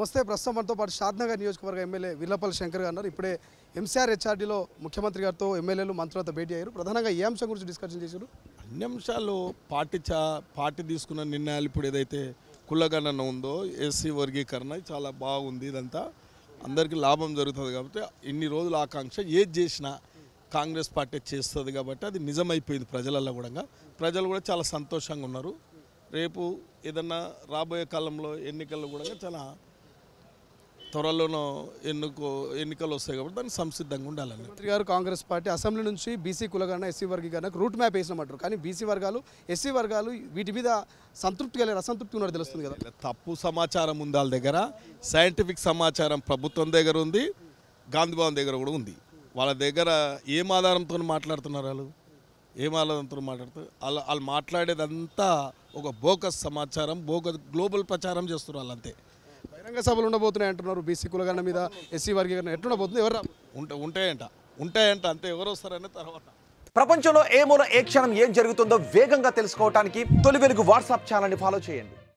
నమస్తే. ప్రస్తుతం మనతో పాటు షాద్నగర్ నియోజకవర్గ ఎమ్మెల్యే విల్లపల్లి శంకర్ గారు ఉన్నారు. ఇప్పుడే ఎంసీఆర్ హెచ్ఆర్డీలో ముఖ్యమంత్రి గారితో ఎమ్మెల్యేలు మంత్రులతో భేటీ అయ్యారు. ప్రధానంగా ఏ అంశం గురించి డిస్కషన్ చేశారు? అన్ని అంశాలు పార్టీ తీసుకున్న నిర్ణయాలు ఇప్పుడు ఏదైతే కులగణన ఉందో ఎస్సీ వర్గీకరణ చాలా బాగుంది. ఇదంతా అందరికీ లాభం జరుగుతుంది కాబట్టి ఇన్ని రోజుల ఆకాంక్ష ఏది చేసినా కాంగ్రెస్ పార్టీ చేస్తుంది కాబట్టి అది నిజమైపోయింది ప్రజలలో కూడా. ప్రజలు కూడా చాలా సంతోషంగా ఉన్నారు. రేపు ఏదన్నా రాబోయే కాలంలో ఎన్నికల్లో కూడా చాలా త్వరలోనో ఎన్నికలు వస్తాయి కాబట్టి దానికి సంసిద్ధంగా ఉండాలని మంత్రి గారు కాంగ్రెస్ పార్టీ అసెంబ్లీ నుంచి బీసీ కులగణన ఎస్సీ వర్గీకరణకు రూట్ మ్యాప్ వేసినమంటారు. కానీ బీసీ వర్గాలు ఎస్సీ వర్గాలు వీటి మీద సంతృప్తిగా లేరు, అసంతృప్తి ఉన్నట్టు తెలుస్తుంది కదా. తప్పు సమాచారం ఉంది వాళ్ళ దగ్గర. సైంటిఫిక్ సమాచారం ప్రభుత్వం దగ్గర ఉంది, గాంధీ భవన్ దగ్గర కూడా ఉంది. వాళ్ళ దగ్గర ఏం ఆధారంతో మాట్లాడుతున్నారు? ఏం ఆధారంతో మాట్లాడుతారు? వాళ్ళు మాట్లాడేదంతా ఒక బోకస్ సమాచారం, బోకస్ గ్లోబల్ ప్రచారం చేస్తున్నారు వాళ్ళంతే. బహిరంగ సభలు ఉండబోతున్నాయి అంటున్నారు. బీసీ కులగణన మీద ఎస్సీ వర్గీకరణ ఎట్లుండబోతుంది? ఎవరు ఉంటాయంట అంతే. ఎవరు వస్తారనే తర్వాత ప్రపంచంలో ఏ మూల ఏ క్షణం ఏం జరుగుతుందో వేగంగా తెలుసుకోవడానికి తొలి వెలుగు వాట్సాప్ ఛానల్ని ఫాలో చేయండి.